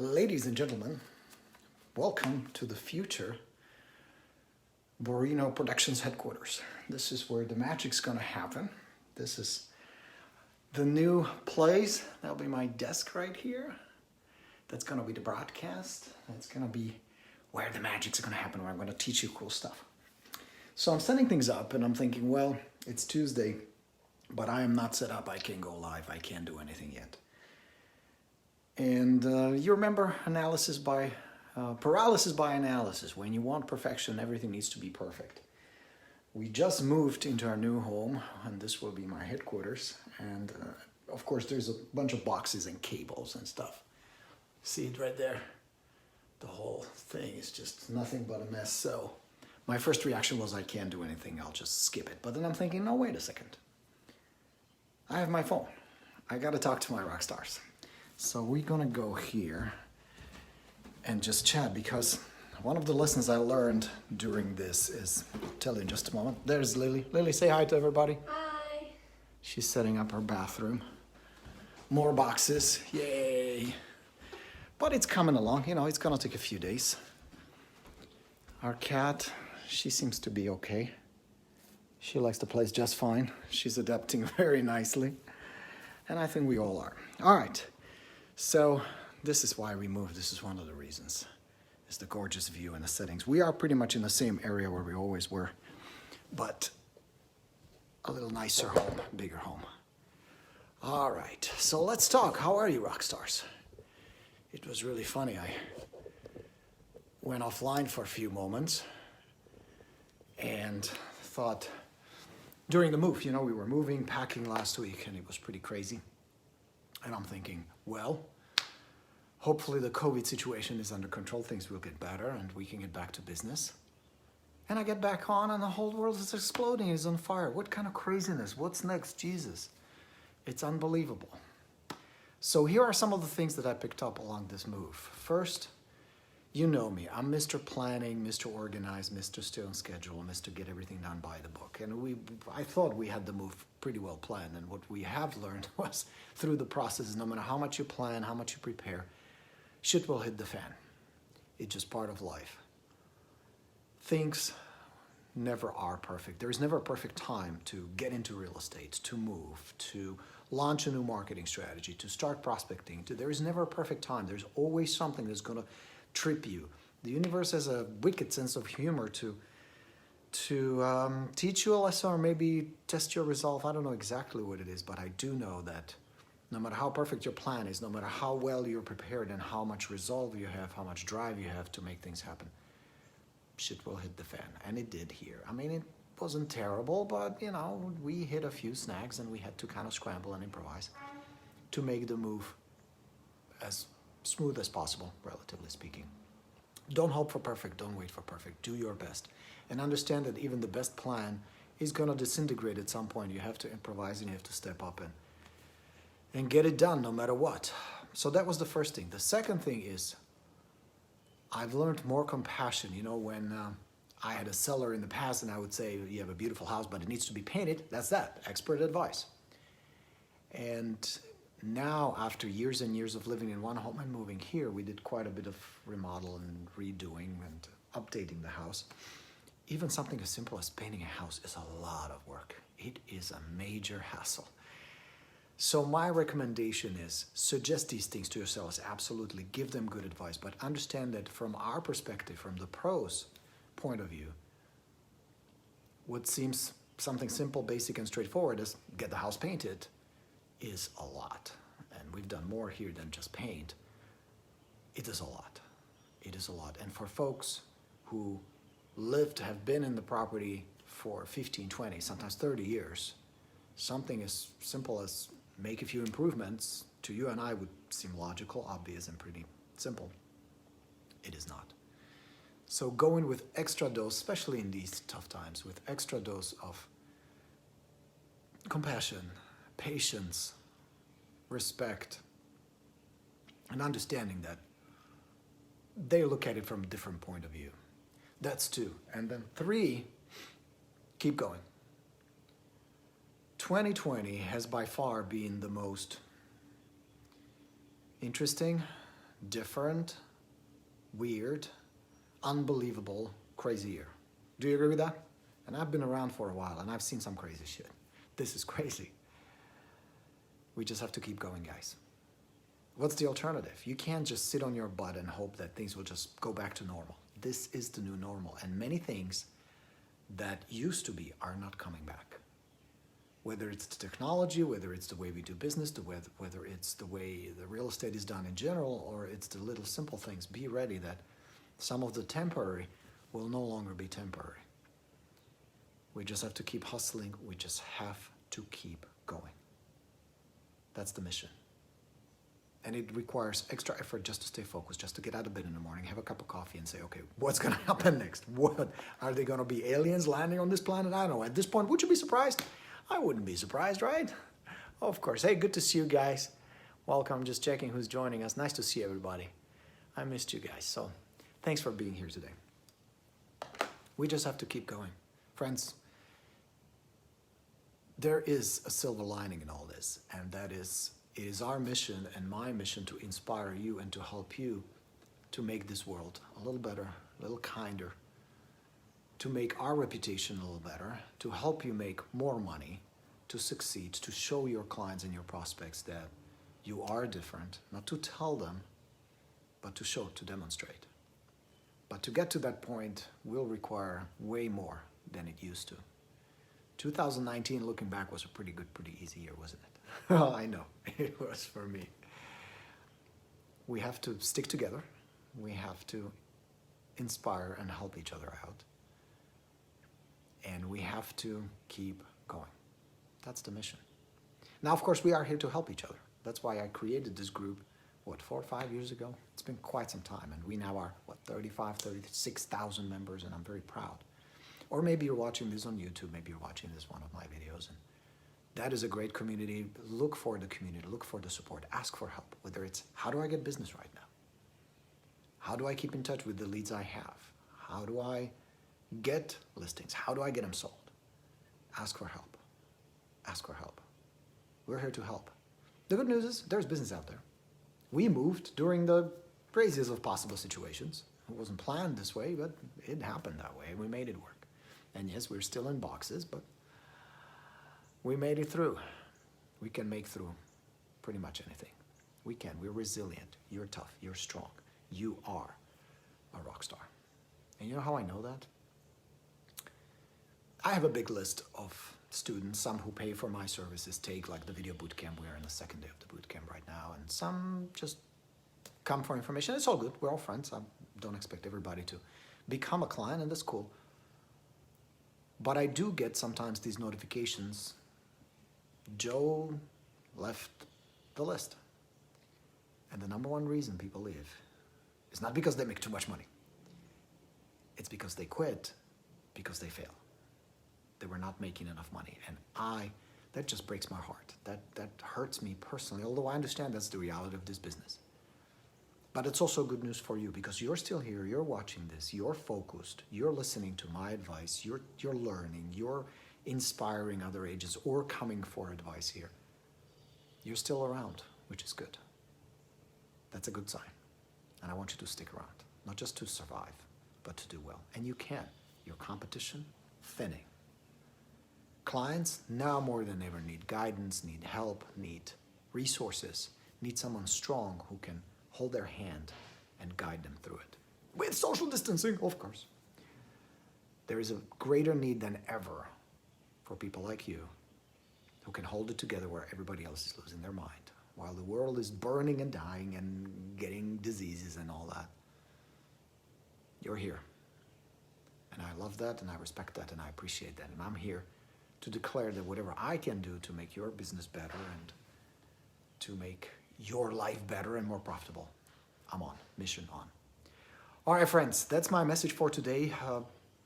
Ladies and gentlemen, welcome to the future Borino Productions headquarters. This is where the magic's gonna happen. This is the new place. That'll be my desk right here. That's gonna be the broadcast. That's gonna be where the magic's gonna happen, where I'm gonna teach you cool stuff. So I'm setting things up and I'm thinking, well, it's Tuesday, but I am not set up. I can't go live. I can't do anything yet. And you remember paralysis by analysis. When you want perfection, everything needs to be perfect. We just moved into our new home, and this will be my headquarters. And of course, there's a bunch of boxes and cables and stuff. See it right there? The whole thing is just nothing but a mess. So my first reaction was, I can't do anything. I'll just skip it. But then I'm thinking, no, wait a second. I have my phone. I got to talk to my rock stars. So we're gonna go here and just chat, because one of the lessons I learned during this is, I'll tell you in just a moment. There's Lily. Lily, say hi to everybody. Hi. She's setting up her bathroom. More boxes, yay. But it's coming along, you know, it's gonna take a few days. Our cat, she seems to be okay. She likes the place just fine. She's adapting very nicely. And I think we all are. All right. So this is why we moved. This is one of the reasons. It's the gorgeous view and the settings. We are pretty much in the same area where we always were, but a little nicer home, bigger home. All right, so let's talk. How are you, rock stars? It was really funny. I went offline for a few moments and thought, during the move, you know, we were moving, packing last week, and it was pretty crazy. And I'm thinking, well, hopefully the COVID situation is under control, things will get better and we can get back to business. And I get back on and the whole world is exploding, it's on fire. What kind of craziness? What's next? Jesus. It's unbelievable. So here are some of the things that I picked up along this move. First, you know me. I'm Mr. Planning, Mr. Organize, Mr. Stay on schedule, Mr. Get everything done by the book. And I thought we had the move pretty well planned. And what we have learned was through the process, no matter how much you plan, how much you prepare, shit will hit the fan. It's just part of life. Things never are perfect. There's never a perfect time to get into real estate, to move, to launch a new marketing strategy, to start prospecting. There is never a perfect time. There's always something that's going to trip you. The universe has a wicked sense of humor to teach you a lesson or maybe test your resolve. I don't know exactly what it is, but I do know that no matter how perfect your plan is, no matter how well you're prepared and how much resolve you have, how much drive you have to make things happen, shit will hit the fan. And it did here. I mean, it wasn't terrible, but you know, we hit a few snags and we had to kind of scramble and improvise to make the move as smooth as possible, relatively speaking. Don't hope for perfect, don't wait for perfect. Do your best. And understand that even the best plan is gonna disintegrate at some point. You have to improvise and you have to step up and get it done no matter what. So that was the first thing. The second thing is, I've learned more compassion. You know, when I had a seller in the past and I would say, you have a beautiful house, but it needs to be painted. That's that, expert advice. And now, after years and years of living in one home and moving here, we did quite a bit of remodel and redoing and updating the house. Even something as simple as painting a house is a lot of work. It is a major hassle. So my recommendation is, suggest these things to yourselves, absolutely, give them good advice, but understand that from our perspective, from the pros point of view, what seems something simple, basic, and straightforward as get the house painted is a lot. And we've done more here than just paint. It is a lot. It is a lot. And for folks who have been in the property for 15, 20, sometimes 30 years, something as simple as make a few improvements to you and I would seem logical, obvious, and pretty simple. It is not. So go in with extra dose, especially in these tough times, with extra dose of compassion, patience, respect, and understanding that they look at it from a different point of view. That's 2. And then 3, keep going. 2020 has by far been the most interesting, different, weird, unbelievable, crazy year. Do you agree with that? And I've been around for a while and I've seen some crazy shit. This is crazy. We just have to keep going, guys. What's the alternative? You can't just sit on your butt and hope that things will just go back to normal. This is the new normal, and many things that used to be are not coming back. Whether it's the technology, whether it's the way we do business, whether it's the way the real estate is done in general, or it's the little simple things, be ready that some of the temporary will no longer be temporary. We just have to keep hustling. We just have to keep going. That's the mission. And it requires extra effort just to stay focused, just to get out of bed in the morning, have a cup of coffee and say, okay, what's going to happen next? What? Are they going to be aliens landing on this planet? I don't know. At this point, would you be surprised? I wouldn't be surprised, right? Of course. Hey, good to see you guys. Welcome. Just checking who's joining us. Nice to see everybody. I missed you guys. So thanks for being here today. We just have to keep going. Friends, there is a silver lining in all this, and that is, it is our mission and my mission to inspire you and to help you to make this world a little better, a little kinder, to make our reputation a little better, to help you make more money, to succeed, to show your clients and your prospects that you are different, not to tell them, but to show, to demonstrate. But to get to that point will require way more than it used to. 2019, looking back, was a pretty good, pretty easy year, wasn't it? Well, I know, it was for me. We have to stick together. We have to inspire and help each other out. And we have to keep going. That's the mission. Now, of course, we are here to help each other. That's why I created this group, 4 or 5 years ago? It's been quite some time, and we now are, 36,000 members, and I'm very proud. Or maybe you're watching this on YouTube, maybe you're watching this one of my videos, and that is a great community. Look for the community, look for the support, ask for help, whether it's, how do I get business right now? How do I keep in touch with the leads I have? How do I get listings? How do I get them sold? Ask for help. Ask for help. We're here to help. The good news is there's business out there. We moved during the craziest of possible situations. It wasn't planned this way, but it happened that way. We made it work. And yes, we're still in boxes, but we made it through. We can make through pretty much anything. We can. We're resilient. You're tough. You're strong. You are a rock star. And you know how I know that? I have a big list of students, some who pay for my services, take like the video bootcamp. We're in the second day of the bootcamp right now, and some just come for information. It's all good. We're all friends. I don't expect everybody to become a client, and that's cool. But I do get sometimes these notifications, Joe left the list. And the number one reason people leave is not because they make too much money. It's because they quit, because they fail. They were not making enough money. And that just breaks my heart. That hurts me personally, although I understand that's the reality of this business. But it's also good news for you because you're still here, you're watching this, you're focused, you're listening to my advice, you're learning, you're inspiring other agents or coming for advice here. You're still around, which is good. That's a good sign. And I want you to stick around, not just to survive, but to do well. And you can. Your competition, thinning. Clients now more than ever need guidance, need help, need resources, need someone strong who can hold their hand and guide them through it. With social distancing, of course. There is a greater need than ever for people like you who can hold it together where everybody else is losing their mind, while the world is burning and dying and getting diseases and all that. You're here. And I love that, and I respect that, and I appreciate that. And I'm here to declare that whatever I can do to make your business better and to make your life better and more profitable, I'm on, mission on. All right, friends, that's my message for today.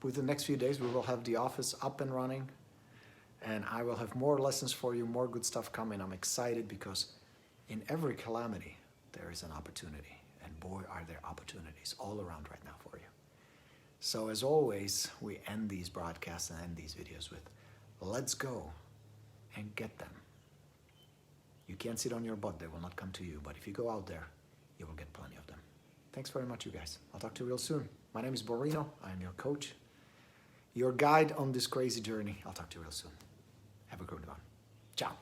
With the next few days, we will have the office up and running, and I will have more lessons for you, more good stuff coming. I'm excited because in every calamity, there is an opportunity, and boy, are there opportunities all around right now for you. So as always, we end these broadcasts and end these videos with, let's go and get them. You can't sit on your butt, they will not come to you, but if you go out there, you will get plenty of them. Thanks very much, you guys. I'll talk to you real soon. My name is Borino. I'm your coach, your guide on this crazy journey. I'll talk to you real soon. Have a good one. Ciao.